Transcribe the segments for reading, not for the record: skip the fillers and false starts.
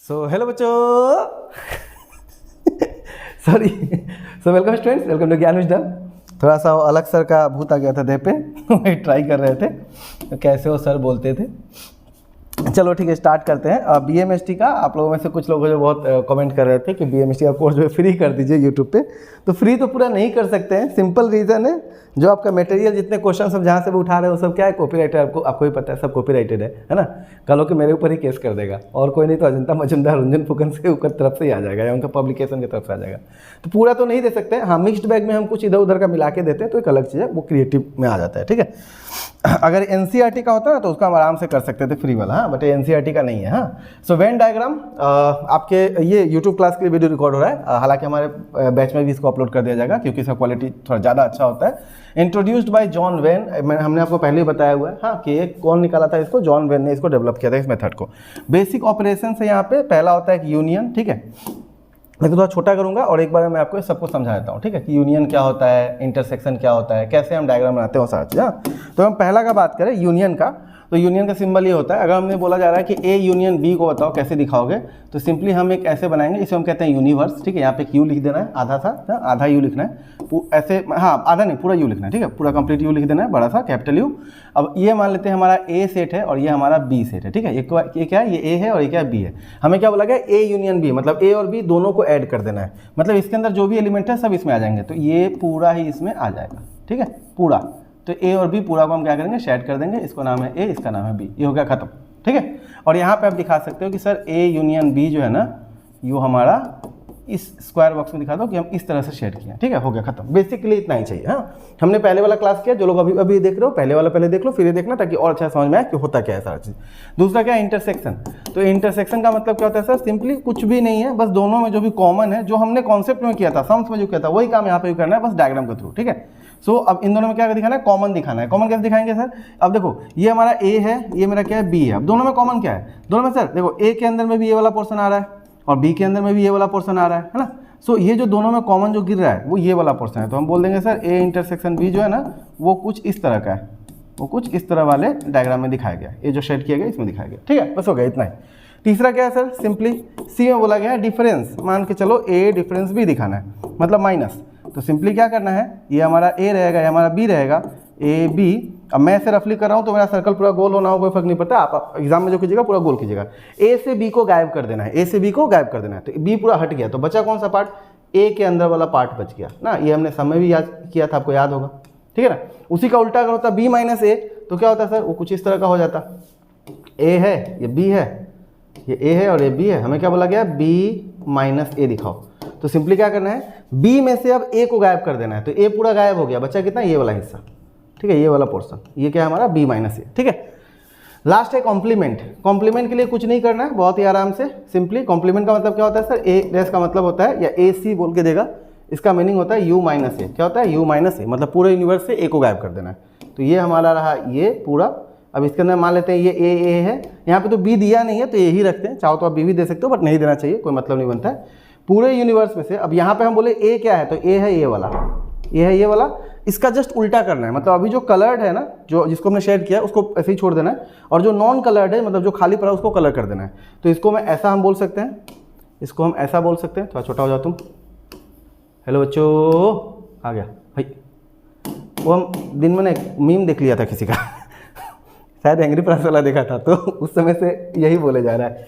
सो hello बच्चों sorry welcome students, welcome to Gyan wisdom. थोड़ा सा अलग सर का भूत आ गया था देह पे वही ट्राई कर रहे थे तो कैसे वो सर बोलते थे। चलो ठीक है, स्टार्ट करते हैं। BMST का आप लोगों में से कुछ लोग जो बहुत कमेंट कर रहे थे कि BMST का कोर्स जो है फ्री कर दीजिए यूट्यूब पे। तो फ्री तो पूरा नहीं कर सकते हैं, सिंपल रीज़न है जो आपका मटेरियल जितने क्वेश्चन सब जहाँ से भी उठा रहे हो सब क्या है, कॉपीराइटेड। आपको भी पता है सब कॉपीराइटेड है ना। कल हो कि मेरे ऊपर ही केस कर देगा और कोई नहीं तो अजंता मजुमदार रंजन फुकन से ऊपर तरफ से ही आ जाएगा या उनका पब्लिकेशन की तरफ से आ जाएगा। तो पूरा तो नहीं दे सकते। हाँ, मिक्स्ड बैग में हम कुछ इधर उधर का मिला के देते हैं तो एक अलग चीज़ है, वो क्रिएटिव में आ जाता है। ठीक है, अगर NCERT का होता है ना तो उसका हम आराम से कर सकते थे फ्री वाला। हाँ, बट NCERT का नहीं है। हाँ, सो वेन डायग्राम आपके ये यूट्यूब क्लास के लिए वीडियो रिकॉर्ड हो रहा है। हालांकि हमारे बैच में भी इसको अपलोड कर दिया जाएगा क्योंकि इसका क्वालिटी थोड़ा ज़्यादा अच्छा होता है। इंट्रोड्यूस्ड बाय जॉन वेन, हमने आपको पहले ही बताया हुआ है। हाँ, कि ये कौन निकाला था इसको, जॉन वेन ने इसको डेवलप किया था इस मेथड को। बेसिक ऑपरेशन से यहाँ पे पहला होता है कि यूनियन। ठीक है, मैं तो थोड़ा छोटा करूंगा और एक बार मैं आपको सबको समझा देता हूँ। ठीक है, कि यूनियन क्या होता है, इंटरसेक्शन क्या होता है, कैसे हम डायग्राम बनाते हैं, वो सारा चीज़। हाँ, तो हम पहला का बात करें यूनियन का, तो यूनियन का सिंबल ये होता है। अगर हमने बोला जा रहा है कि A यूनियन B को बताओ कैसे दिखाओगे, तो सिंपली हम एक ऐसे बनाएंगे, इसे हम कहते हैं यूनिवर्स। ठीक है, यहाँ पे एक U लिख देना है, आधा था, आधा U लिखना है ऐसे। हाँ, आधा नहीं, पूरा U लिखना है। ठीक है, पूरा कंप्लीट U लिख देना है, बड़ा सा कैपिटल U। अब ये मान लेते हैं हमारा A सेट है और ये हमारा B सेट है। ठीक है, ये क्या है, ये A है और ये क्या है, B है। हमें क्या बोला गया, A यूनियन B, मतलब A और B दोनों को ऐड कर देना है। मतलब इसके अंदर जो भी एलिमेंट है सब इसमें आ जाएंगे, तो ये पूरा ही इसमें आ जाएगा। ठीक है, पूरा। तो A और B पूरा को हम क्या करेंगे, शेड कर देंगे। इसको नाम है A, इसका नाम है B, ये हो गया खत्म। ठीक है, और यहाँ पे आप दिखा सकते हो कि सर A यूनियन B जो है ना, ये हमारा इस स्क्वायर बॉक्स में दिखा दो कि हम इस तरह से शेड किया। ठीक है, हो गया खत्म। बेसिकली इतना ही चाहिए। हाँ, हमने पहले वाला क्लास किया, जो लोग अभी देख रहे हो पहले वाला पहले देख लो, फिर ये देखना ताकि और अच्छा समझ में आए कि होता क्या है सारा चीज़। दूसरा क्या है, इंटरसेक्शन। तो इंटरसेक्शन का मतलब क्या होता है सर, सिंपली कुछ भी नहीं है, बस दोनों में जो भी कॉमन है, जो हमने कॉन्सेप्ट में किया था, सम्स में जो किया था, वही काम यहाँ पे भी करना है, बस डायग्राम के थ्रू। ठीक है, सो अब इन दोनों में क्या दिखाना है, कॉमन दिखाना है। कॉमन कैसे दिखाएंगे सर, अब देखो ये हमारा A है, ये मेरा क्या है, B है। अब दोनों में कॉमन क्या है, दोनों में सर देखो A के अंदर में भी ये वाला पोर्शन आ रहा है और B के अंदर में भी ये वाला पोर्शन आ रहा है ना। सो ये जो दोनों में कॉमन जो गिर रहा है वो ये वाला पोर्शन है। तो हम बोल देंगे सर A इंटरसेक्शन B जो है ना, वो कुछ इस तरह का है, वो कुछ इस तरह वाले डायग्राम में दिखाया गया। ये जो शेड किया गया इसमें दिखाया गया। ठीक है, बस हो गया इतना ही। तीसरा क्या है सर, सिंपली C में बोला गया है डिफरेंस। मान के चलो A डिफरेंस B दिखाना है, मतलब माइनस। तो सिंपली क्या करना है, ये हमारा A रहेगा, ये हमारा B रहेगा, A B। अब मैं ऐसे रफली कर रहा हूँ तो मेरा सर्कल पूरा गोल होना हो कोई फर्क नहीं पड़ता। आप एग्जाम में जो कीजिएगा पूरा गोल कीजिएगा। A से B को गायब कर देना है, A से B को गायब कर देना है। तो B पूरा हट गया, तो बचा कौन सा पार्ट, A के अंदर वाला पार्ट बच गया ना। ये हमने समय भी याद किया था, आपको याद होगा। ठीक है ना। उसी का उल्टा अगर होता B माइनस A तो क्या होता सर, वो कुछ इस तरह का हो जाता। A है, ये B है, ये A है और ये B है। हमें क्या बोला गया, B माइनस A दिखाओ। तो सिंपली क्या करना है, B में से अब A को गायब कर देना है। तो A पूरा गायब हो गया, बचा कितना, ये वाला हिस्सा। ठीक है, ये वाला पोर्शन, ये क्या है हमारा B माइनस A। ठीक है, लास्ट है कॉम्प्लीमेंट। कॉम्प्लीमेंट के लिए कुछ नहीं करना है, बहुत ही आराम से। सिंपली कॉम्प्लीमेंट का मतलब क्या होता है सर, A रेस का मतलब होता है, या AC बोल के देगा, इसका मीनिंग होता है U माइनस A। क्या होता है, U माइनस A, मतलब पूरे यूनिवर्स से A को गायब कर देना है। तो ये हमारा रहा ये पूरा। अब इसके अंदर मान लेते हैं ये A है, यहाँ पे तो B दिया नहीं है तो A ही रखते हैं। चाहो तो आप B भी दे सकते हो, बट नहीं देना चाहिए, कोई मतलब नहीं बनता है पूरे यूनिवर्स में से। अब यहाँ पे हम बोले A क्या है, तो A है ये वाला, ये है ये वाला। इसका जस्ट उल्टा करना है, मतलब अभी जो कलर्ड है ना, जो जिसको हमने शेड किया है उसको ऐसे ही छोड़ देना है, और जो नॉन कलर्ड है, मतलब जो खाली पड़ा है, उसको कलर कर देना है। तो इसको मैं ऐसा हम बोल सकते हैं, इसको हम ऐसा बोल सकते हैं। थोड़ा छोटा हो जाओ तुम। हेलो बच्चों, आ गया भाई। वो हम दिन में ना एक मीम देख लिया था किसी का शायद एंग्री प्रेस वाला देखा था, तो उस समय से यही बोले जा रहा है,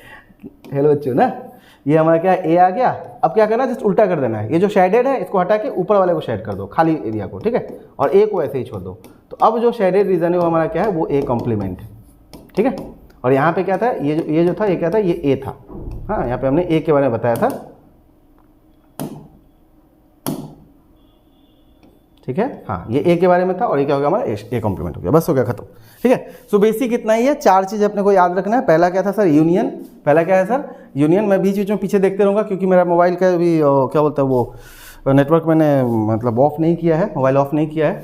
हेलो बच्चों ना। ये हमारा क्या है, A आ गया। अब क्या करना है, जस्ट उल्टा कर देना है। ये जो शेडेड है इसको हटा के ऊपर वाले को शेड कर दो, खाली एरिया को। ठीक है, और A को ऐसे ही छोड़ दो। तो अब जो शेडेड रीजन है वो हमारा क्या है, वो A कॉम्प्लीमेंट है। ठीक है, और यहाँ पे क्या था, ये जो था, ये क्या था, ये A था। हाँ, यहाँ पे हमने A के बारे में बताया था। ठीक है, हाँ, ये A के बारे में था और ये क्या हो गया हमारा A कॉम्प्लीमेंट हो गया, बस हो गया खत्म। ठीक है, सो बेसिक इतना ही है। चार चीज़ अपने को याद रखना है। पहला क्या था सर, यूनियन। पहला क्या है सर, यूनियन। मैं बीच बीच में पीछे देखते रहूँगा क्योंकि मेरा मोबाइल का भी क्या बोलता है वो नेटवर्क मैंने मतलब ऑफ नहीं किया है, मोबाइल ऑफ नहीं किया है,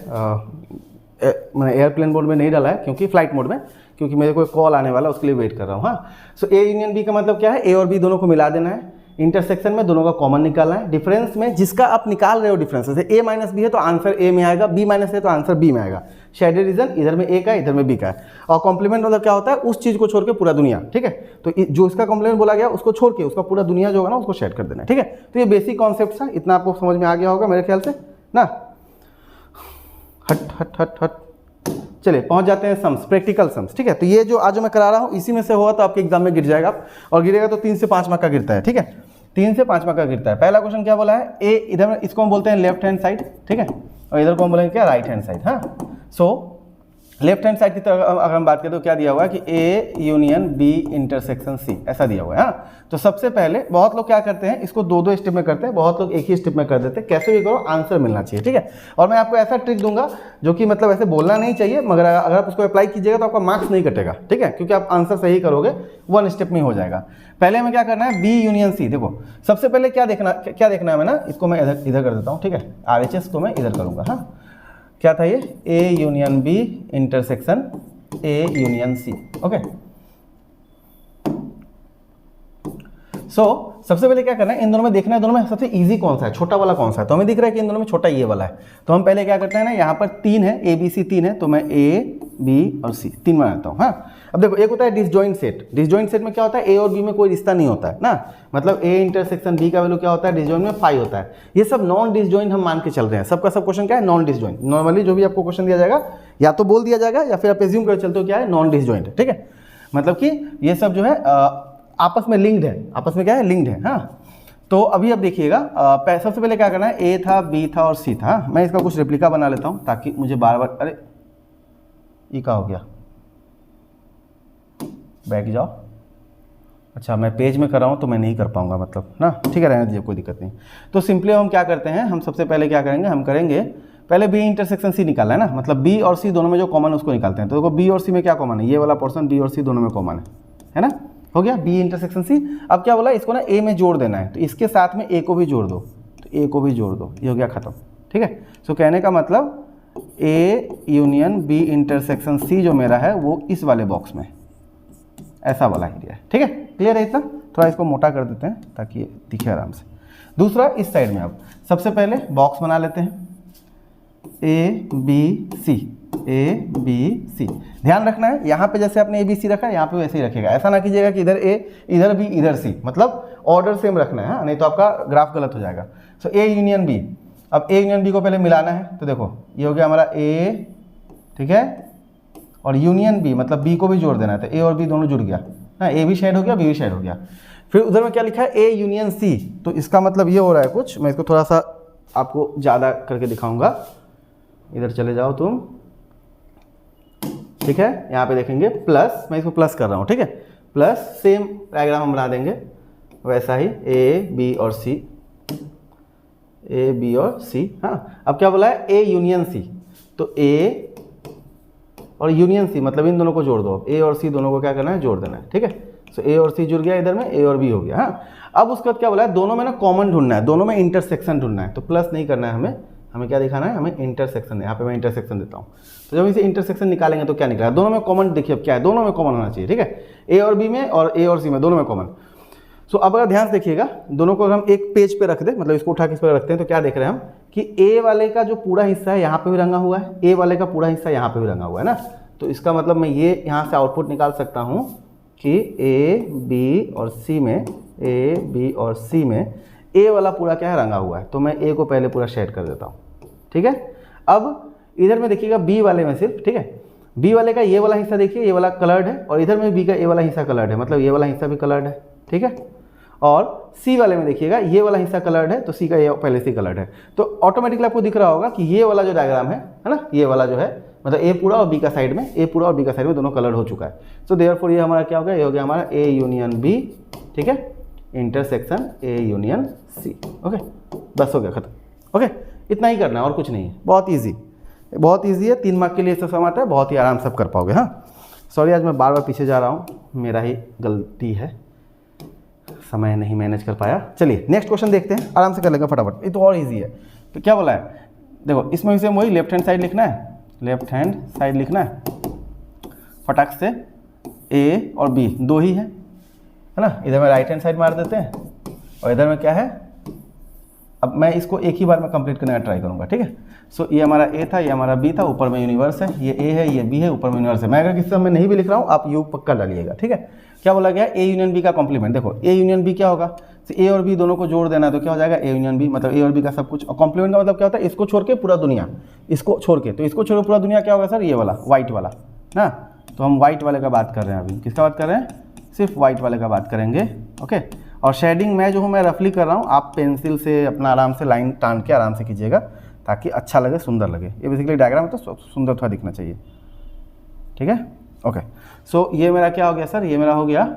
मैंने एयरप्लेन मोड में नहीं डाला है क्योंकि फ्लाइट मोड में, क्योंकि मेरे को कॉल आने वाला है, उसके लिए वेट कर रहा हूँ। हाँ, सो A यूनियन B का मतलब क्या है, A और B दोनों को मिला देना है। इंटरसेक्शन में दोनों का कॉमन निकालना है, डिफरेंस में जिसका आप निकाल रहे हो डिफरेंस, जैसे a माइनस बी है तो आंसर a में आएगा, b माइनस है तो आंसर b में आएगा। शेडेड रीजन इधर में a का है, इधर में b का है। और कॉम्प्लीमेंट मतलब क्या होता है, उस चीज़ को छोड़ के पूरा दुनिया, ठीक है। तो जो इसका कॉम्प्लीमेंट बोला गया उसको छोड़ के उसका पूरा दुनिया जो होगा ना उसको शेड कर देना है, ठीक है। तो ये बेसिक कॉन्सेप्ट था, इतना आपको समझ में आ गया होगा मेरे ख्याल से ना। हट हट हट हट, चलिए पहुंच जाते हैं सम्स, प्रैक्टिकल सम्स, ठीक है। तो ये जो आज मैं करा रहा हूँ इसी में से होगा तो आपके एग्जाम में गिर जाएगा, और गिरेगा तो 3 से 5 मार्क का गिरता है, ठीक है। 3 से 5 मार्क का गिरता है। पहला क्वेश्चन क्या बोला है, ए इधर में इसको हम बोलते हैं लेफ्ट हैंड साइड, ठीक है, और इधर को हम बोलेंगे क्या, राइट हैंड साइड। हाँ, सो लेफ्ट हैंड साइड की तरफ अगर हम बात करें तो क्या दिया हुआ है कि A union B intersection C, ऐसा दिया हुआ है। हाँ, तो सबसे पहले बहुत लोग क्या करते हैं, इसको 2-2 स्टेप में करते हैं, बहुत लोग एक ही स्टेप में कर देते हैं। कैसे भी करो आंसर मिलना चाहिए, ठीक है। और मैं आपको ऐसा ट्रिक दूंगा जो कि मतलब ऐसे बोलना नहीं चाहिए, मगर अगर आप उसको अप्लाई कीजिएगा तो आपका मार्क्स नहीं कटेगा, ठीक है, क्योंकि आप आंसर सही करोगे 1 स्टेप में हो जाएगा। पहले हमें क्या करना है, बी यूनियन सी। देखो सबसे पहले क्या देखना है हमें ना, इसको मैं इधर कर देता हूँ, ठीक है, RHS को मैं इधर करूँगा। हाँ, क्या था ये, A union B intersection A union C, okay. So सबसे पहले क्या करना है, इन दोनों में देखना है दोनों में सबसे इजी कौन सा है, छोटा वाला कौन सा है। तो हमें दिख रहा है कि इन दोनों में छोटा ये वाला है, तो हम पहले क्या करते हैं ना, यहाँ पर 3 है, ए बी सी 3 है, तो मैं ए बी और सी 3 बनाता हूँ। हाँ, अब देखो एक होता है डिसजॉइंट सेट। डिसजॉइंट सेट में क्या होता है, ए और बी में कोई रिश्ता नहीं होता है ना, मतलब ए इंटरसेक्शन बी का वैल्यू क्या होता है, डिसजॉइंट में 5 होता है। ये सब नॉन डिसजॉइंट हम मान के चल रहे हैं, सबका सब क्वेश्चन क्या है, नॉन डिसजॉइंट। नॉर्मली जो भी आपको क्वेश्चन दिया जाएगा या तो बोल दिया जाएगा या फिर आप एज्यूम कर चलते हो क्या है, नॉन डिसजॉइंट, ठीक है। मतलब कि ये सब जो है आपस में लिंक्ड है, आपस में क्या है, लिंक्ड है। हाँ, तो अभी अब देखिएगा, सबसे पहले क्या करना है, ए था, बी था और सी था। मैं इसका कुछ रेप्लिका बना लेता हूँ ताकि मुझे बार बार, अरे ये क्या हो गया, बैठ जाओ। अच्छा, मैं पेज में कर रहा हूँ तो मैं नहीं कर पाऊंगा, मतलब ना, ठीक है, रहने दीजिए, कोई दिक्कत नहीं। तो सिंपली हम क्या करते हैं, हम सबसे पहले क्या करेंगे, हम करेंगे पहले बी इंटरसेक्शन सी निकालना है ना, मतलब बी और सी दोनों में जो कॉमन है उसको निकालते हैं। तो देखो बी और सी में क्या कॉमन है, ये वाला पोर्शन बी और सी दोनों में कॉमन है ना, हो गया बी इंटरसेक्शन सी। अब क्या बोला, इसको ना ए में जोड़ देना है, तो इसके साथ में ए को भी जोड़ दो, तो ए को भी जोड़ दो, ये हो गया खत्म, ठीक है। सो कहने का मतलब A union B intersection C जो मेरा है वो इस वाले बॉक्स में, ऐसा वाला एरिया है, ठीक है। क्लियर है इतना, थोड़ा इसको मोटा कर देते हैं ताकि ये दिखे आराम से। दूसरा इस साइड में, अब सबसे पहले बॉक्स बना लेते हैं, A B C, A B C. ध्यान रखना है यहाँ पे जैसे आपने ए बी सी रखा है यहाँ पे वैसे ही रखेगा, ऐसा ना कीजिएगा कि इधर ए इधर बी इधर सी, मतलब ऑर्डर सेम रखना है। हाँ, नहीं तो आपका ग्राफ गलत हो जाएगा। सो ए यूनियन बी, अब ए यूनियन बी को पहले मिलाना है, तो देखो ये हो गया हमारा ए, ठीक है, और यूनियन बी मतलब बी को भी जोड़ देना है, तो ए और बी दोनों जुड़ गया। हाँ, ए भी शेड हो गया, बी भी शेड हो गया। फिर उधर में क्या लिखा है, ए यूनियन सी, तो इसका मतलब ये हो रहा है कुछ, मैं इसको थोड़ा सा आपको ज़्यादा करके दिखाऊंगा। इधर चले जाओ तुम, ठीक है, यहाँ पे देखेंगे प्लस, मैं इसको प्लस कर रहा हूँ, ठीक है, प्लस सेम डायग्राम हम बना देंगे वैसा ही, ए बी और सी, ए बी और सी। हाँ, अब क्या बोला है, ए यूनियन सी, तो ए और यूनियन सी मतलब इन दोनों को जोड़ दो। ए और सी दोनों को क्या करना है, जोड़ देना है, ठीक है। सो ए और सी जुड़ गया, इधर में ए और बी हो गया। हाँ, अब उसके बाद क्या बोला है, दोनों में ना कॉमन ढूंढना है, दोनों में इंटरसेक्शन ढूंढना है। तो प्लस नहीं करना है हमें क्या दिखाना है, हमें इंटरसेक्शन। यहाँ पे मैं इंटरसेक्शन देता हूँ, तो जब इसे इंटरसेक्शन निकालेंगे तो क्या निकलेगा, दोनों में कॉमन, देखिए अब क्या है, दोनों में कॉमन होना चाहिए, ठीक है, ए और बी में और ए और सी में, दोनों में कॉमन। सो अब अगर ध्यान से देखिएगा, दोनों को हम एक पेज पे रख दें, मतलब इसको उठा के इस पर रखते हैं, तो क्या देख रहे हैं हम कि ए वाले का जो पूरा हिस्सा है यहाँ पे भी रंगा हुआ है, ए वाले का पूरा हिस्सा यहाँ पे भी रंगा हुआ है ना। तो इसका मतलब मैं ये यहाँ से आउटपुट निकाल सकता हूँ कि ए बी और सी में, ए बी और सी में ए वाला पूरा क्या है, रंगा हुआ है। तो मैं ए को पहले पूरा शेड कर देता हूँ, ठीक है। अब इधर में देखिएगा बी वाले में सिर्फ, ठीक है, बी वाले का ये वाला हिस्सा देखिए, ये वाला कलर्ड है, और इधर में बी का ये वाला हिस्सा कलर्ड है, मतलब ये वाला हिस्सा भी कलर्ड है, ठीक है। और सी वाले में देखिएगा ये वाला हिस्सा कलर्ड है, तो सी का ये पहले से कलर्ड है। तो ऑटोमेटिकली आपको दिख रहा होगा कि ये वाला जो डायग्राम है ना, ये वाला जो है, मतलब ए पूरा और बी का साइड में, ए पूरा और बी का साइड में दोनों कलर हो चुका है। सो देयरफॉर ये हमारा क्या हो गया, ये हो गया हमारा ए यूनियन बी, ठीक है, intersection A union C. Okay, बस हो गया, खत्म। ओके, इतना ही करना है और कुछ नहीं है, बहुत ईजी, बहुत ईजी है। 3 मार्क के लिए सब सम आता है, बहुत ही आराम से कर पाओगे। हाँ, सॉरी आज मैं बार बार पीछे जा रहा हूँ, मेरा ही गलती है, समय नहीं मैनेज कर पाया। चलिए नेक्स्ट क्वेश्चन देखते हैं, आराम से कर लेंगे फटाफट, ये तो और इजी है। तो क्या बोला है, देखो इसमें से वही लेफ्ट हैंड साइड लिखना है, लेफ्ट हैंड साइड लिखना है, फटाक से ए और बी दो ही है ना। इधर में राइट हैंड साइड मार देते हैं, और इधर में क्या है, अब मैं इसको एक ही बार में कंप्लीट करने का ट्राई करूँगा, ठीक है। सो ये हमारा ए था, ये हमारा बी था, ऊपर में यूनिवर्स है, ये ए है, ये बी है, ऊपर में यूनिवर्स है। मैं अगर किसी समय नहीं भी लिख रहा हूँ, आप यू पक्का डालिएगा, ठीक है। क्या बोला गया, ए यूनियन बी का कॉम्प्लीमेंट। देखो ए यूनियन बी क्या होगा, तो ए और बी दोनों को जोड़ देना है, तो क्या हो जाएगा ए यूनियन बी, मतलब ए और बी का सब कुछ। और कॉम्प्लीमेंट का मतलब क्या होता है, इसको छोड़ के पूरा दुनिया, इसको छोड़ के, तो इसको छोड़ के पूरा दुनिया क्या होगा सर, ये वाला व्हाइट वाला ना। तो हम व्हाइट वाले का बात कर रहे हैं अभी, किसका बात कर रहे हैं, सिर्फ व्हाइट वाले का बात करेंगे, ओके। और शेडिंग मैं जो हूँ मैं रफली कर रहा हूँ, आप पेंसिल से अपना आराम से लाइन टान के आराम से कीजिएगा ताकि अच्छा लगे, सुंदर लगे। ये बेसिकली डायग्राम है तो सुंदर थोड़ा दिखना चाहिए, ठीक है, ओके। सो ये मेरा क्या हो गया सर, ये मेरा हो गया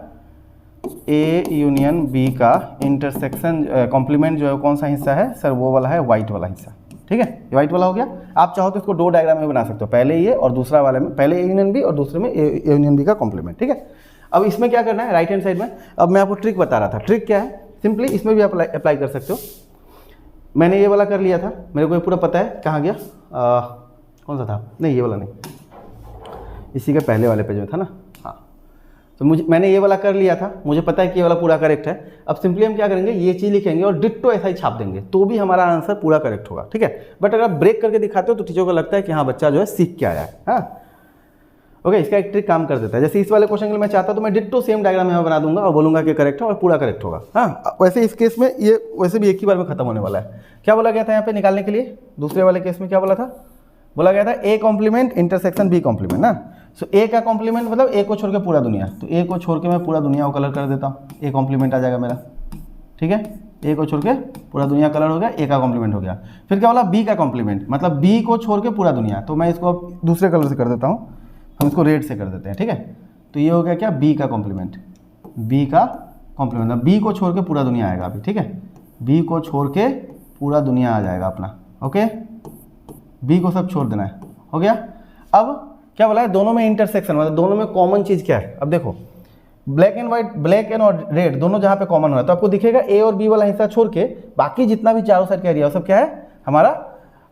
ए यूनियन बी का इंटरसेक्शन कॉम्प्लीमेंट जो है कौन सा हिस्सा है सर, वो वाला है व्हाइट वाला हिस्सा, ठीक है। ये व्हाइट वाला हो गया। आप चाहो तो इसको दो डायग्राम में बना सकते हो, पहले ये और दूसरा वाले में, पहले ए यूनियन बी और दूसरे में ए यूनियन बी का कॉम्प्लीमेंट, ठीक है। अब इसमें क्या करना है, राइट हैंड साइड में, अब मैं आपको ट्रिक बता रहा था। ट्रिक क्या है, सिंपली इसमें भी आप अप्लाई कर सकते हो। मैंने ये वाला कर लिया था, मेरे को ये पूरा पता है कहाँ गया, कौन सा था, नहीं ये वाला नहीं, इसी के पहले वाले पेज में था ना, हाँ। तो मैंने ये वाला कर लिया था, मुझे पता है कि ये वाला पूरा करेक्ट है। अब सिंपली हम क्या करेंगे, ये चीज़ लिखेंगे और डिट्टो ऐसा ही छाप देंगे, तो भी हमारा आंसर पूरा करेक्ट होगा, ठीक है। बट अगर आप ब्रेक करके दिखाते हो तो टीचर को लगता है कि हाँ बच्चा जो है सीख के आया है, हाँ ओके। इसका एक ट्रिक काम कर देता है, जैसे इस वाले क्वेश्चन के लिए मैं चाहता तो मैं डिट्टो सेम डायग्राम यहाँ बना दूंगा और बोलूंगा कि करेक्ट है और पूरा करेक्ट होगा, हाँ। वैसे इस केस में ये वैसे भी एक ही बार में खत्म होने वाला है। क्या बोला गया था यहाँ पे निकालने के लिए, दूसरे वाले केस में क्या बोला था, बोला गया था A complement intersection B complement ना। सो ए का कॉम्प्लीमेंट मतलब ए को छोड़ के पूरा दुनिया, तो ए को छोड़ के मैं पूरा दुनिया को कलर कर देता हूँ, ए कॉम्प्लीमेंट आ जाएगा मेरा, ठीक है। ए को छोड़ के पूरा दुनिया कलर हो गया, ए का कॉम्प्लीमेंट हो गया। फिर क्या बोला, बी का कॉम्प्लीमेंट मतलब बी को छोड़ के पूरा दुनिया, तो मैं इसको दूसरे कलर से कर देता हूँ, हम इसको रेड से कर देते हैं, ठीक है। तो ये हो गया क्या, बी का कॉम्प्लीमेंट, बी का कॉम्प्लीमेंट मतलब बी को छोड़ के पूरा दुनिया आएगा अभी, ठीक है। बी को छोड़ के पूरा दुनिया आ जाएगा अपना, ओके। बी को सब छोड़ देना है, हो गया। अब क्या बोला है, दोनों में इंटरसेक्शन मतलब दोनों में कॉमन चीज़ क्या है। अब देखो black and white, black and और रेड दोनों जहाँ पे कॉमन हो रहा है, तो आपको दिखेगा ए और बी वाला हिस्सा छोड़ के बाकी जितना भी चारों साइड का एरिया सब क्या है हमारा,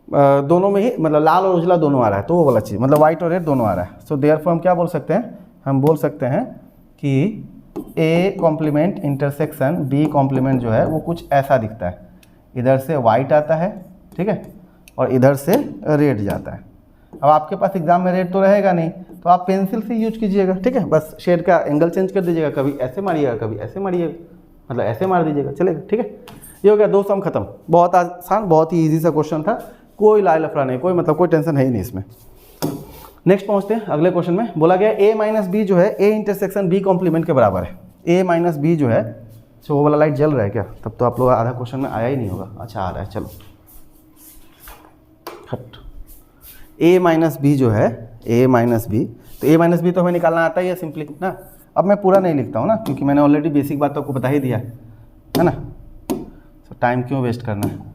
दोनों में ही मतलब लाल और उजला दोनों आ रहा है, तो वो वाला चीज़ मतलब व्हाइट और रेड दोनों आ रहा है। सो देयरफॉर हम क्या बोल सकते हैं, हम बोल सकते हैं कि A complement intersection B complement जो है वो कुछ ऐसा दिखता है, इधर से व्हाइट आता है, ठीक है, और इधर से रेड जाता है। अब आपके पास एग्जाम में रेड तो रहेगा नहीं, तो आप पेंसिल से यूज कीजिएगा, ठीक है। बस शेड का एंगल चेंज कर दीजिएगा, कभी ऐसे मारिएगा कभी ऐसे मारिएगा, मतलब ऐसे मार दीजिएगा, चलेगा, ठीक है। ये हो गया, दो सम खत्म। बहुत आसान, बहुत ही ईजी सा क्वेश्चन था, कोई लाल लफड़ा नहीं, कोई मतलब कोई टेंशन है ही नहीं इसमें। नेक्स्ट पहुंचते हैं अगले क्वेश्चन में। बोला गया ए माइनस बी जो है ए इंटरसेक्शन बी कॉम्प्लीमेंट के बराबर है। ए माइनस बी जो है, वो वाला लाइट जल रहा है क्या, तब तो आप लोग आधा क्वेश्चन में आया ही नहीं होगा। अच्छा आ रहा है, चलो हट। ए माइनस बी जो है, ए माइनस बी, तो ए माइनस बी तो हमें निकालना आता ही है सिंपली ना। अब मैं पूरा नहीं लिखता हूँ ना, क्योंकि मैंने ऑलरेडी बेसिक बात तो आपको बता ही दिया है ना, तो टाइम क्यों वेस्ट करना है।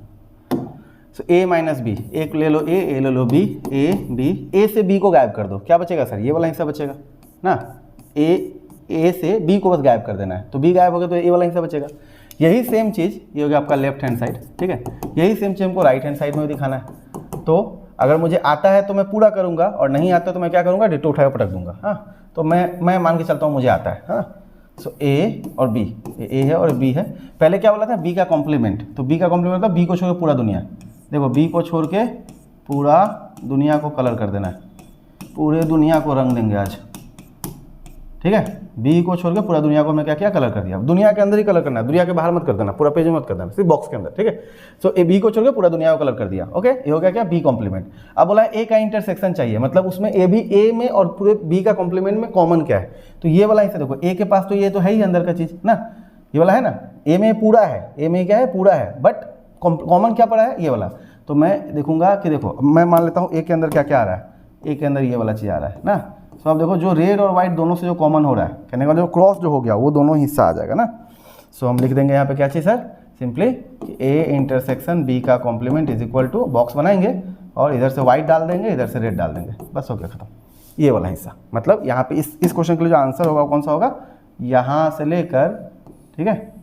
सो ए माइनस बी, एक ले लो ए ले लो बी, ए बी, ए से बी को गायब कर दो, क्या बचेगा सर, ये वाला हिस्सा बचेगा ना। ए से बी को बस गायब कर देना है, तो बी गायब हो गया तो ए वाला हिस्सा बचेगा। यही सेम चीज़ ये हो गया आपका लेफ्ट हैंड साइड, ठीक है। यही सेम चीज़ हमको राइट हैंड साइड में भी दिखाना है। तो अगर मुझे आता है तो मैं पूरा करूँगा, और नहीं आता तो मैं क्या करूँगा, डिट्टो उठा के पटक दूंगा, हाँ। तो मैं मान के चलता हूँ मुझे आता है, हाँ। सो ए और बी, ए है और बी है। पहले क्या बोला था, बी का कॉम्प्लीमेंट, तो बी का कॉम्प्लीमेंट मतलब बी को छोड़ के पूरा दुनिया। देखो बी को छोड़ के पूरा दुनिया को कलर कर देना है, पूरे दुनिया को रंग देंगे आज, ठीक है। बी को छोड़ के पूरा दुनिया को हमने क्या किया, कलर कर दिया। दुनिया के अंदर ही कलर करना है, दुनिया के बाहर मत कर देना, पूरा पेज में मत कर देना, सिर्फ बॉक्स के अंदर, ठीक है। सो ए बी को छोड़ के पूरा दुनिया को कलर कर दिया, ओके। ये हो गया क्या, बी कॉम्प्लीमेंट। अब बोला ए का इंटरसेक्शन चाहिए, मतलब उसमें ए भी, ए में और पूरे बी का कॉम्प्लीमेंट में कॉमन क्या है, तो ये वाला हिस्सा देखो, ए के पास तो ये तो है ही अंदर का चीज़ ना, ये वाला है ना, ए में पूरा है, ए में क्या है, पूरा है, बट कॉमन क्या पड़ा है, ये वाला। तो मैं देखूंगा कि देखो मैं मान लेता हूँ ए के अंदर क्या क्या आ रहा है, ए के अंदर ये वाला चीज़ आ रहा है ना। तो आप देखो जो रेड और वाइट दोनों से जो कॉमन हो रहा है, कहने का जो क्रॉस जो हो गया वो दोनों हिस्सा आ जाएगा ना। सो हम लिख देंगे यहाँ पे क्या चीज़ सर, सिंपली कि ए इंटरसेक्शन बी का complement is equal to, box बनाएंगे और इधर से वाइट डाल देंगे, इधर से रेड डाल देंगे, बस हो गया खत्म। ये वाला हिस्सा मतलब यहाँ पे इस क्वेश्चन के लिए जो आंसर होगा कौन सा होगा, यहाँ से लेकर, ठीक है,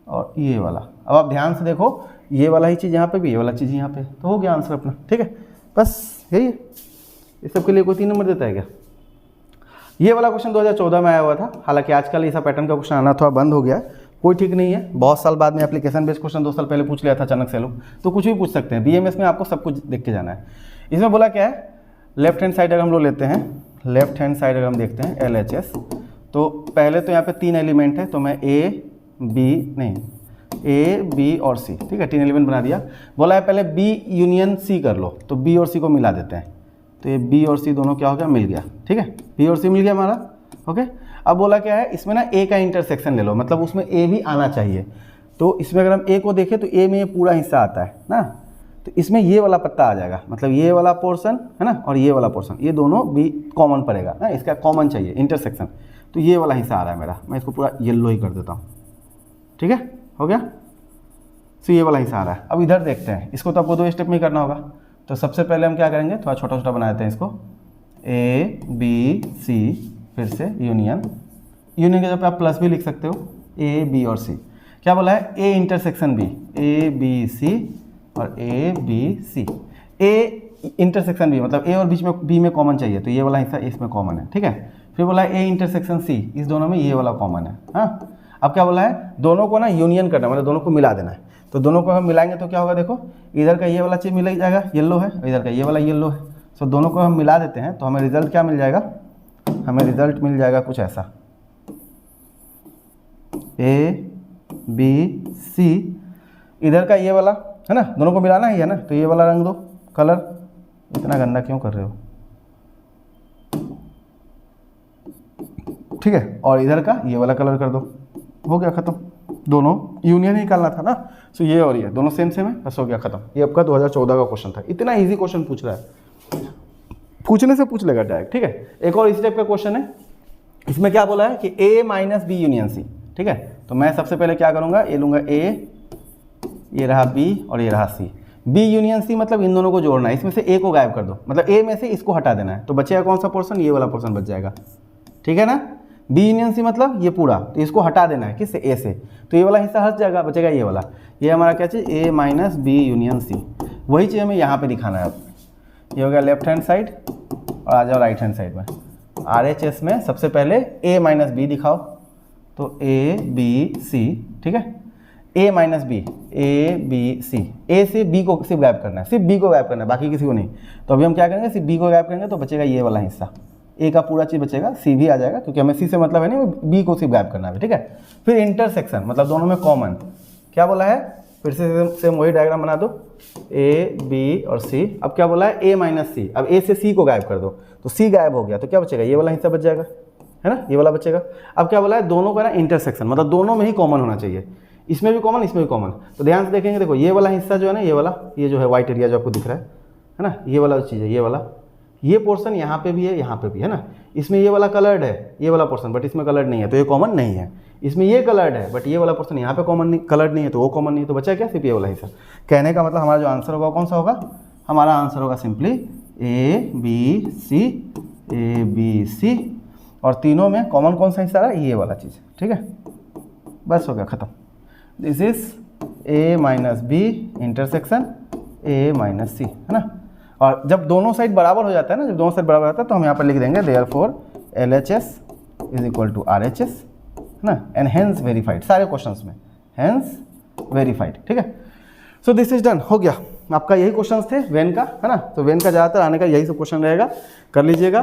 और ये वाला। अब आप ध्यान से देखो, ये वाला ही चीज़ यहाँ पे भी, ये वाला चीज़ यहाँ पे, तो हो गया आंसर अपना, ठीक है। बस यही है, इस सब के लिए कोई 3 नंबर देता है क्या। ये वाला क्वेश्चन 2014 में आया हुआ था, हालांकि आजकल ऐसा पैटर्न का क्वेश्चन आना थोड़ा बंद हो गया है, कोई ठीक नहीं है। बहुत साल बाद में एप्लीकेशन बेस्ड क्वेश्चन 2 साल पहले पूछ लिया था अचानक से लोग, तो कुछ भी पूछ सकते हैं। बीएमएस में आपको सब कुछ देख के जाना है। इसमें बोला क्या है, लेफ्ट हैंड साइड अगर हम लोग लेते हैं, लेफ्ट हैंड साइड अगर हम देखते हैं LHS, तो पहले तो यहाँ पे 3 एलिमेंट है, तो मैं A, B और C, ठीक है, 3 एलिमेंट बना दिया। बोला है पहले B यूनियन C कर लो, तो B और C को मिला देते हैं, तो ये B और C दोनों क्या हो गया, मिल गया, ठीक है, B और C मिल गया हमारा। ओके, अब बोला क्या है, इसमें ना A का इंटरसेक्शन ले लो, मतलब उसमें A भी आना चाहिए। तो इसमें अगर हम A को देखें तो A में ये पूरा हिस्सा आता है ना, तो इसमें ये वाला पत्ता आ जाएगा, मतलब ये वाला पोर्शन है ना, और ये वाला पोर्शन, ये दोनों भी कॉमन पड़ेगा ना, इसका कॉमन चाहिए इंटरसेक्शन। तो ये वाला हिस्सा आ रहा है मेरा, मैं इसको पूरा येलो ही कर देता हूँ, ठीक है, हो गया। तो ये वाला हिस्सा आ रहा है। अब इधर देखते हैं, इसको तो आपको 2 स्टेप में ही करना होगा। तो सबसे पहले हम क्या करेंगे, थोड़ा छोटा छोटा बना देते हैं इसको, A B C, फिर से यूनियन, यूनियन के जब पे आप प्लस भी लिख सकते हो, A B और C। क्या बोला है, A intersection B, A B C और A B C, A intersection B, मतलब A और बीच में B में कॉमन चाहिए, तो ये वाला हिस्सा इसमें कॉमन है, ठीक है। फिर बोला है A इंटरसेक्शन C, इस दोनों में ये वाला कॉमन है। हाँ, अब क्या बोला है, दोनों को ना यूनियन करना, मतलब दोनों को मिला देना है। तो दोनों को हम मिलाएंगे तो क्या होगा, देखो इधर का ये वाला चीज़ मिल जाएगा, येलो है, इधर का ये वाला येलो है। सो दोनों को हम मिला देते हैं, तो हमें रिजल्ट क्या मिल जाएगा, हमें रिजल्ट मिल जाएगा कुछ ऐसा, A B C, इधर का ये वाला है ना, दोनों को मिलाना ही है ना, तो ये वाला रंग दो कलर, इतना गंदा क्यों कर रहे हो, ठीक है, और इधर का ये वाला कलर कर दो, हो गया खत्म। दोनों यूनियन ही निकालना था ना, सो ये और ये दोनों सेम सेम है, बस हो गया खत्म। ये आपका 2014 का क्वेश्चन था, इतना इजी क्वेश्चन पूछ रहा है, पूछने से पूछ लेगा डायरेक्ट, ठीक है। एक और इस टाइप का क्वेश्चन है, इसमें क्या बोला है कि A minus B union C, ठीक है। तो मैं सबसे पहले क्या करूँगा, ये लूँगा A, ये रहा B और ये रहा C। B यूनियन C मतलब इन दोनों को जोड़ना है, इसमें से A को गायब कर दो, मतलब A में से इसको हटा देना है, तो बचेगा कौन सा पोर्शन, ये वाला पोर्शन बच जाएगा, ठीक है ना। B यूनियन C मतलब ये पूरा, तो इसको हटा देना है किससे, A से, तो ये वाला हिस्सा हट जाएगा, बचेगा ये वाला, ये हमारा क्या चीज़, A minus B union C। वही चीज़ हमें यहाँ पे दिखाना है। अब ये हो गया लेफ्ट हैंड साइड, और आ जाओ राइट हैंड साइड में। RHS में सबसे पहले A माइनस B दिखाओ, तो A B C, ठीक है, A minus B, A B C, A से B को सिर्फ गायब करना है, सिर्फ B को गायब करना है, बाकी किसी को नहीं। तो अभी हम क्या करेंगे, सिर्फ B को गायब करेंगे, तो बचेगा ये वाला हिस्सा, A का पूरा चीज़ बचेगा, C भी आ जाएगा, क्योंकि हमें C से मतलब है नहीं, B को सिर्फ गायब करना है, ठीक है। फिर इंटरसेक्शन, मतलब दोनों में कॉमन, क्या बोला है, फिर से सेम वही डायग्राम बना दो, A B और C। अब क्या बोला है, A माइनस C, अब A से C को गायब कर दो, तो C गायब हो गया, तो क्या बचेगा, ये वाला हिस्सा बच जाएगा, है ना, ये वाला बचेगा। अब क्या बोला है, दोनों का ना इंटरसेक्शन, मतलब दोनों में ही कॉमन होना चाहिए, इसमें भी कॉमन, इसमें भी कॉमन। तो ध्यान से देखेंगे, देखो ये वाला हिस्सा जो है ना, ये वाला, ये जो है व्हाइट एरिया जो आपको दिख रहा है ना, ये वाला चीज़ है, ये वाला, ये पोर्शन यहाँ पे भी है, यहाँ पे भी है ना, इसमें ये वाला कलर्ड है, ये वाला पोर्शन, बट इसमें कलर्ड नहीं है, तो ये कॉमन नहीं है। इसमें ये कलर्ड है, बट ये वाला पोर्शन यहाँ पे कॉमन नहीं, कलर्ड नहीं है, तो वो कॉमन नहीं है, तो बचा क्या, सिर्फ ये वाला हिस्सा। कहने का मतलब हमारा जो आंसर होगा कौन सा होगा, हमारा आंसर होगा simply A B C, A B C, और तीनों में कॉमन कौन सा हिस्सा रहा है, ये वाला चीज़, ठीक है, बस हो गया खत्म। This is A minus B intersection A minus C, है ना। और जब दोनों साइड बराबर हो जाता है ना, जब दोनों साइड बराबर होता है, तो हम यहाँ पर लिख देंगे therefore LHS is equal to RHS, है ना, एंड हेंस वेरीफाइड, सारे क्वेश्चंस में हेंस वेरीफाइड, ठीक है। सो दिस इज डन, हो गया आपका, यही क्वेश्चंस थे वेन का, है ना। तो वेन का ज़्यादातर आने का यही सब क्वेश्चन रहेगा, कर लीजिएगा।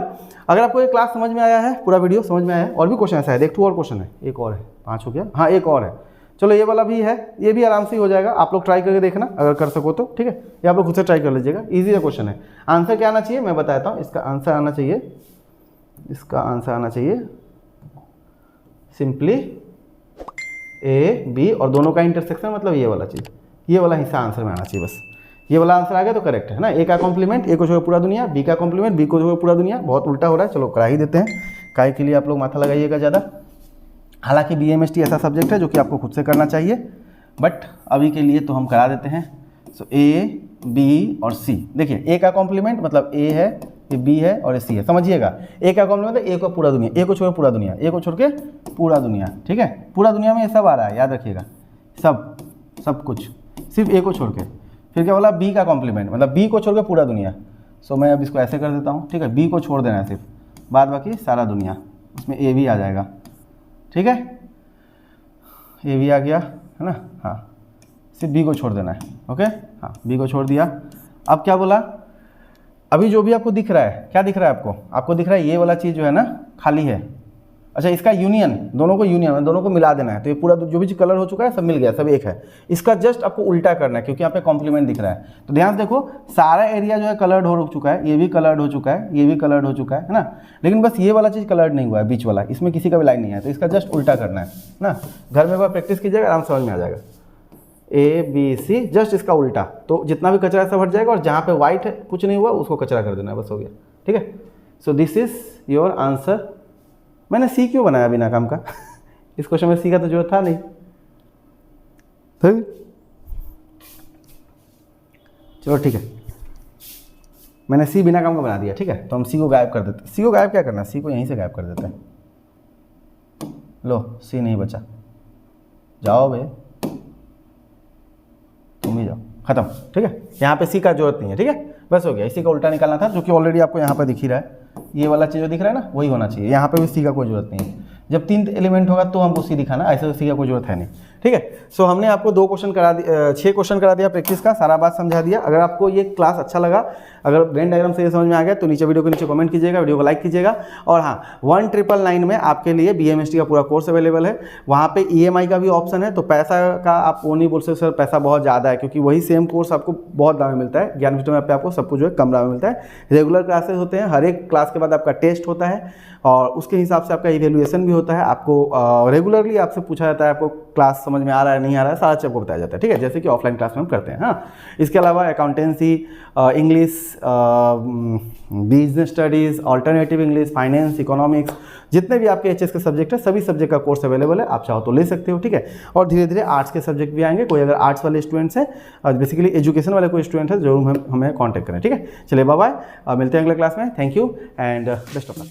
अगर आपको ये क्लास समझ में आया है, पूरा वीडियो समझ में आया है, और भी क्वेश्चन ऐसा है, देख 2 और क्वेश्चन है, एक और है, 5 हो गया, हाँ एक और है, चलो ये वाला भी है, ये भी आराम से ही हो जाएगा, आप लोग ट्राई करके देखना अगर कर सको तो, ठीक है, ये आप लोग खुद से ट्राई कर लीजिएगा, ईजी है क्वेश्चन है। आंसर क्या आना चाहिए मैं बताता हूँ, इसका आंसर आना चाहिए, इसका आंसर आना चाहिए सिंपली A B और दोनों का इंटरसेक्शन, मतलब ये वाला चीज़, ये वाला हिस्सा आंसर में आना चाहिए, बस ये वाला आंसर आ गया तो करेक्ट है ना। A का कॉम्प्लीमेंट A को छोड़ पूरा दुनिया, B का कॉम्प्लीमेंट B को छोड़ पूरा दुनिया, बहुत उल्टा हो रहा है, चलो करा ही देते हैं, काय के लिए आप लोग माथा लगाइएगा ज़्यादा। हालांकि BMST ऐसा सब्जेक्ट है जो कि आपको खुद से करना चाहिए, बट अभी के लिए तो हम करा देते हैं। सो A B और C, देखिए A का कॉम्प्लीमेंट मतलब A है, ये B है और ये C है, समझिएगा। A का कॉम्प्लीमेंट मतलब A को पूरा दुनिया, A को छोड़ पूरा दुनिया, A को छोड़ के पूरा दुनिया, ठीक है, पूरा दुनिया में ये सब आ रहा है, याद रखिएगा, सब कुछ सिर्फ A को छोड़ के। फिर क्या बोला, B का कॉम्प्लीमेंट मतलब B को छोड़ के पूरा दुनिया। सो मैं अब इसको ऐसे कर देता हूँ, ठीक है, B को छोड़ देना है सिर्फ, बाद बाकी सारा दुनिया, उसमें A भी आ जाएगा, ठीक है। ए भी आ गया है ना, हाँ सिर्फ बी को छोड़ देना है, ओके, हाँ बी को छोड़ दिया। अब क्या बोला, अभी जो भी आपको दिख रहा है, क्या दिख रहा है आपको दिख रहा है ये वाला चीज़ जो है ना खाली है। अच्छा, इसका यूनियन, दोनों को यूनियन में दोनों को मिला देना है, तो ये पूरा जो भी कलर हो चुका है सब मिल गया, सब एक है। इसका जस्ट आपको उल्टा करना है क्योंकि यहाँ पे कॉम्प्लीमेंट दिख रहा है। तो ध्यान से देखो, सारा एरिया जो है कलर्ड हो चुका है, ये भी कलर्ड हो चुका है, ये भी कलर्ड हो चुका है ना, लेकिन बस ये वाला चीज़ कलर्ड नहीं हुआ है, बीच वाला, इसमें किसी का भी लाइन नहीं है, तो इसका जस्ट उल्टा करना है ना। घर में एक बार प्रैक्टिस कीजिएगा, आराम समझ में आ जाएगा। ए बी सी, जस्ट इसका उल्टा, तो जितना भी कचरा सब हट जाएगा और जहाँ पे व्हाइट है कुछ नहीं हुआ उसको कचरा कर देना है, बस हो गया, ठीक है। So this is your answer. मैंने सी क्यों बनाया बिना काम का इस क्वेश्चन में सी का तो जरूरत था नहीं, चलो ठीक है, मैंने सी बिना काम का बना दिया, ठीक है। तो हम सी को गायब कर देते हैं। सी को गायब क्या करना है, सी को यहीं से गायब कर देते हैं। लो सी नहीं बचा, जाओ बे, तुम ही जाओ, खत्म, ठीक है। यहाँ पे सी का जरूरत नहीं है, ठीक है, बस हो गया। इसी का उल्टा निकालना था, जो कि ऑलरेडी आपको यहाँ पर दिख ही रहा है, ये वाला चीज़ जो दिख रहा है ना वही होना चाहिए। यहाँ पे भी सी का कोई जरूरत नहीं है, जब 3 एलिमेंट होगा तो हमको सी दिखाना, ऐसे तो सी का कोई जरूरत है नहीं, ठीक है। सो हमने आपको 2 क्वेश्चन करा दिया, 6 क्वेश्चन करा दिया प्रैक्टिस का, सारा बात समझा दिया। अगर आपको ये क्लास अच्छा लगा, अगर वेन डायग्राम से ये समझ में आ गया तो नीचे वीडियो के नीचे कमेंट कीजिएगा, वीडियो को लाइक कीजिएगा। और हाँ, 1999 में आपके लिए BMST का पूरा कोर्स अवेलेबल है, वहाँ पे EMI का भी ऑप्शन है। तो पैसा का आप वो नहीं बोल सकते सर पैसा बहुत ज़्यादा है, क्योंकि वही सेम कोर्स आपको बहुत दाम में मिलता है। ज्ञान विजडम ऐप पे आपको सब कुछ जो है कम दाम में मिलता है। रेगुलर क्लासेस होते हैं, हर एक क्लास के बाद आपका टेस्ट होता है और उसके हिसाब से आपका इवेल्युएशन भी होता है। आपको रेगुलरली आपसे पूछा जाता है आपको क्लास समझ में आ रहा है नहीं आ रहा है, सारा चीज़ आपको बताया जाता है, ठीक है, जैसे कि ऑफलाइन क्लास में हम करते हैं। हाँ, इसके अलावा accountancy, English, business studies, alternative English, finance, economics, जितने भी आपके HS के सब्जेक्ट है सभी सब्जेक्ट का कोर्स अवेलेबल है, आप चाहो तो ले सकते हो, ठीक है। और धीरे धीरे आर्ट्स के सब्जेक्ट भी आएंगे। कोई अगर आर्ट्स वाले स्टूडेंट्स हैं, बेसिकली एजुकेशन वाले कोई स्टूडेंट है, जरूर हमें कॉन्टैक्ट करें, ठीक है। चलिए बाय बाय, मिलते हैं अगले क्लास में। Thank you and best of luck.